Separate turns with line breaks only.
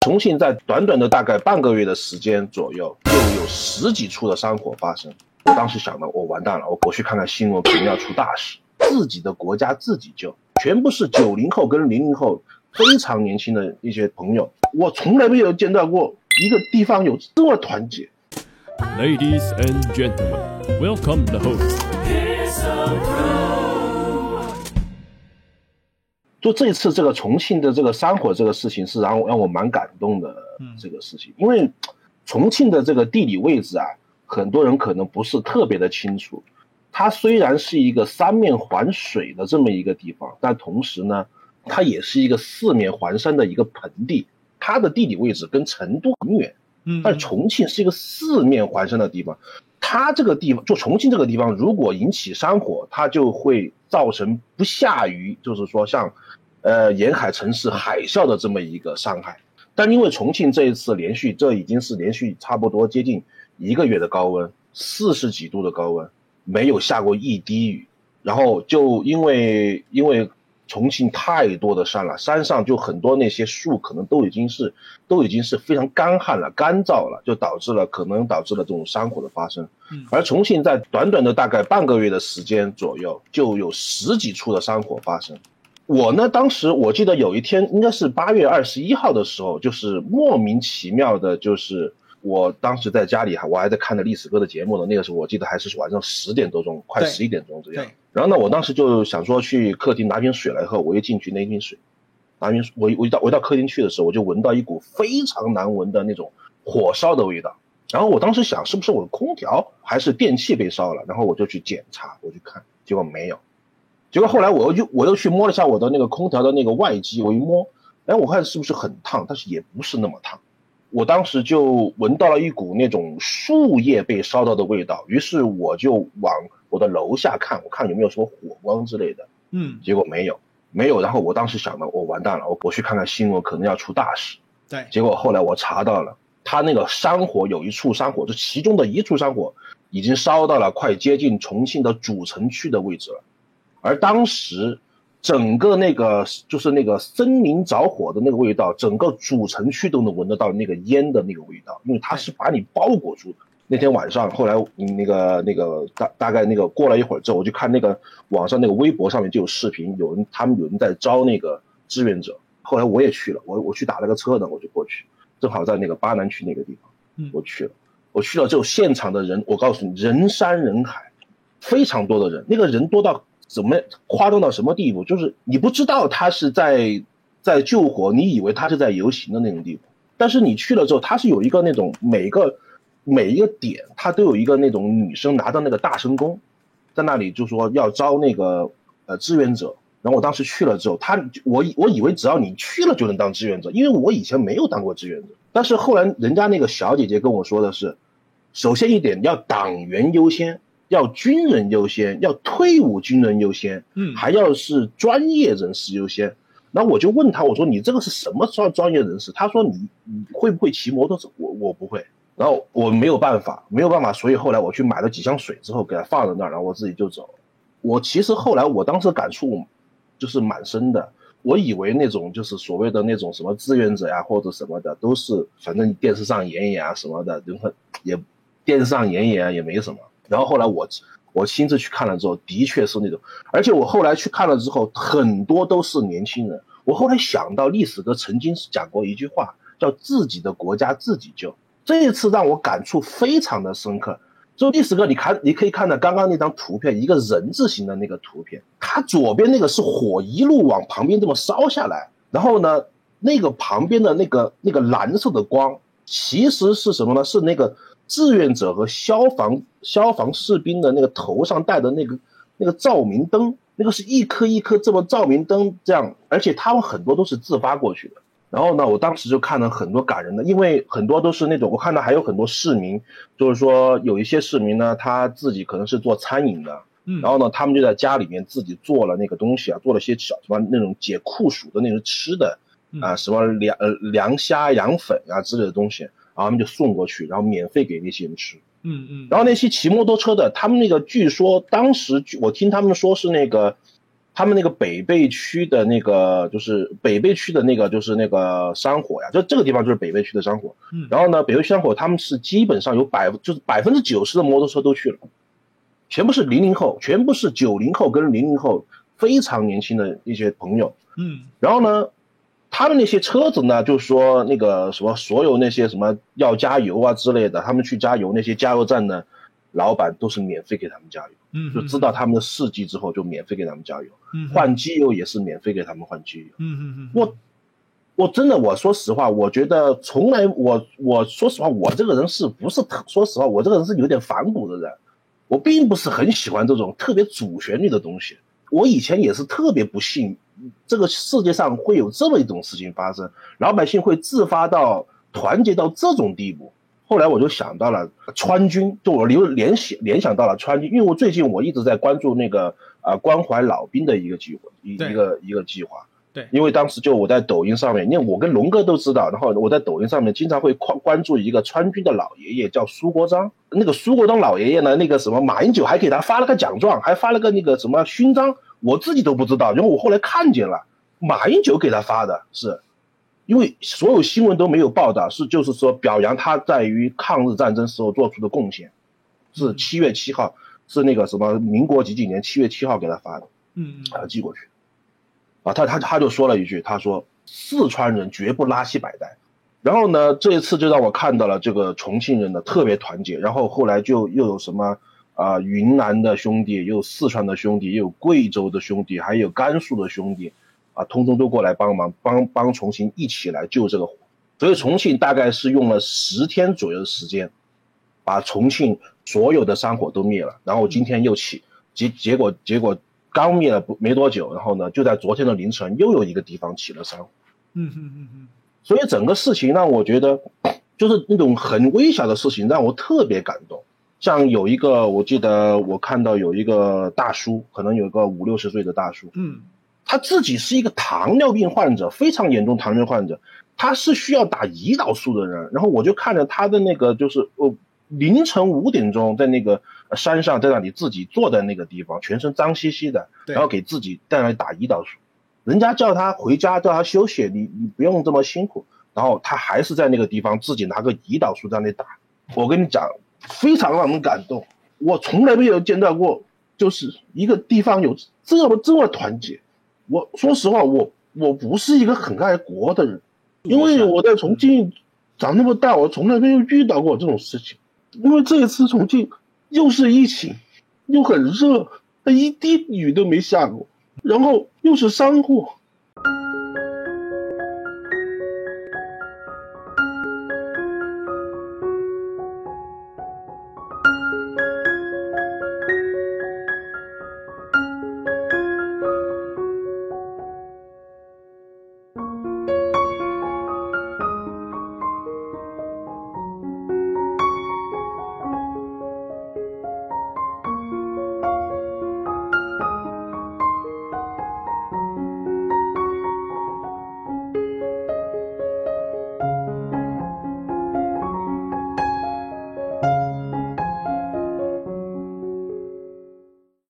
重庆在短短的大概半个月的时间左右，就有10几处的山火发生。我当时想的，我完蛋了，我去看看新闻，肯定要出大事。自己的国家自己救，全部是90后跟00后非常年轻的一些朋友，我从来没有见到过一个地方有这么团结。
Ladies and gentlemen, welcome the host.
就这一次这个重庆的这个山火这个事情是让我蛮感动的这个事情，因为重庆的这个地理位置啊，很多人可能不是特别的清楚。它虽然是一个3面环水的这么一个地方，但同时呢，它也是一个4面环山的一个盆地。它的地理位置跟成都很远，但重庆是一个4面环山的地方。它这个地方，就重庆这个地方，如果引起山火，它就会造成不下于就是说像沿海城市海啸的这么一个伤害。但因为重庆这一次这已经是连续差不多接近1个月的高温，40几度的高温，没有下过一滴雨。然后就因为重庆太多的山了，山上就很多那些树可能都已经是非常干旱了、干燥了，就可能导致了这种山火的发生。而重庆在短短的大概半个月的时间左右，就有10几处的山火发生。我呢，当时我记得有一天应该是8月21号的时候，就是莫名其妙的，就是我当时在家里我还在看着历史哥的节目呢，那个时候我记得还是晚上10点多钟，快11点钟这样。然后呢，我当时就想说去客厅拿瓶水来喝，我一进去那瓶水，我一到客厅去的时候，我就闻到一股非常难闻的那种火烧的味道。然后我当时想，是不是我的空调还是电器被烧了？然后我就去检查，我去看，结果没有。结果后来我又去摸了一下我的那个空调的那个外机，我一摸，我看是不是很烫，但是也不是那么烫。我当时就闻到了一股那种树叶被烧到的味道，于是我就往我的楼下看，我看有没有什么火光之类的。结果没有。然后我当时想的，我完蛋了，我去看看新闻，可能要出大事。
对，
结果后来我查到了，他那个山火有一处山火，就其中的一处山火已经烧到了快接近重庆的主城区的位置了。而当时整个那个就是那个森林着火的那个味道，整个主城区都能闻得到那个烟的那个味道，因为它是把你包裹住的。那天晚上，后来大概那个过了一会儿之后，我就看那个网上那个微博上面就有视频，他们有人在招那个志愿者。后来我也去了，我去打了个车呢，我就过去，正好在那个巴南区那个地方，我去了之后，现场的人，我告诉你，人山人海，非常多的人，那个人多到怎么夸张到什么地步？就是你不知道他是在救火，你以为他是在游行的那种地步。但是你去了之后，他是有一个那种每一个点，他都有一个那种女生拿着那个大声公，在那里就说要招那个志愿者。然后我当时去了之后，我以为只要你去了就能当志愿者，因为我以前没有当过志愿者。但是后来人家那个小姐姐跟我说的是，首先一点要党员优先，要军人优先，要退伍军人优先，还要是专业人士优先。然后我就问他，我说你这个是什么专业人士？他说你会不会骑摩托车？我不会。然后我没有办法，所以后来我去买了几箱水之后给他放在那儿，然后我自己就走。其实后来我当时感触就是蛮深的。我以为那种就是所谓的那种什么志愿者呀或者什么的，都是反正电视上演演啊什么的，电视上演演啊也没什么。然后后来我亲自去看了之后，的确是那种，而且我后来去看了之后，很多都是年轻人。我后来想到历史哥曾经讲过一句话，叫自己的国家自己救。这一次让我感触非常的深刻。就历史哥，你可以看到刚刚那张图片，一个人字形的那个图片，它左边那个是火一路往旁边这么烧下来，然后呢，那个旁边的那个蓝色的光，其实是什么呢？是那个志愿者和消防士兵的那个头上戴的那个照明灯，那个是一颗一颗这么照明灯这样，而且他们很多都是自发过去的。然后呢，我当时就看了很多感人的，因为很多都是那种，我看到还有很多市民，就是说有一些市民呢，他自己可能是做餐饮的，然后呢，他们就在家里面自己做了那个东西啊，做了些什么那种解酷暑的那种吃的啊，什么凉虾、凉粉啊之类的东西，然后他们就送过去，然后免费给那些人吃。然后那些骑摩托车的，他们那个据说当时我听他们说是那个他们那个北碚区的那个就是北碚区的那个就是那个山火呀，就这个地方就是北碚区的山火。然后呢，北碚区山火他们是基本上有90%的摩托车都去了，全部是00后，全部是90后跟00后，非常年轻的一些朋友。然后呢，他们那些车子呢，就是说那个什么所有那些什么要加油啊之类的，他们去加油，那些加油站呢，老板都是免费给他们加油。就知道他们的事迹之后，就免费给他们加油。换机油也是免费给他们换机油。我真的，我说实话，我觉得从来我说实话，我这个人是不是说实话，我这个人是有点反骨的人，我并不是很喜欢这种特别主旋律的东西。我以前也是特别不信这个世界上会有这么一种事情发生，老百姓会自发到团结到这种地步。后来我就想到了川军，就我联想到了川军，因为我最近我一直在关注那个关怀老兵的一个计划，一个计划。
对，
因为当时就我在抖音上面，因为我跟龙哥都知道，然后我在抖音上面经常会关注一个川军的老爷爷叫苏国璋。那个苏国璋老爷爷呢，那个什么马英九还给他发了个奖状，还发了个那个什么勋章，我自己都不知道，然后我后来看见了，马英九给他发的，是因为所有新闻都没有报道，就是说表扬他在于抗日战争时候做出的贡献，是7月7号，是那个什么民国几年7月7号给他发的，寄过去。他就说了一句，他说四川人绝不拉稀摆带。然后呢，这一次就让我看到了这个重庆人的特别团结，然后后来就又有什么云南的兄弟，又有四川的兄弟，又有贵州的兄弟，还有甘肃的兄弟通通都过来帮忙，帮重庆一起来救这个火。所以重庆大概是用了10天左右的时间，把重庆所有的山火都灭了。然后今天又起，结果刚灭了没多久，然后呢，就在昨天的凌晨又有一个地方起了山火。所以整个事情让我觉得，就是那种很微小的事情让我特别感动。像有一个，我记得我看到有一个大叔，可能有一个50、60岁的大叔，他自己是一个糖尿病患者，非常严重糖尿病患者，他是需要打胰岛素的人。然后我就看着他的那个，就是凌晨5点钟在那个山上，在那里自己坐在那个地方，全身脏兮兮的，然后给自己在那里打胰岛素。人家叫他回家，叫他休息，你不用这么辛苦，然后他还是在那个地方自己拿个胰岛素在那里打。我跟你讲，非常让人感动。我从来没有见到过，就是一个地方有这么团结。我说实话，我不是一个很爱国的人，因为我在重庆长那么大，我从来没有遇到过这种事情。因为这一次重庆又是疫情，又很热，一滴雨都没下过，然后又是山火，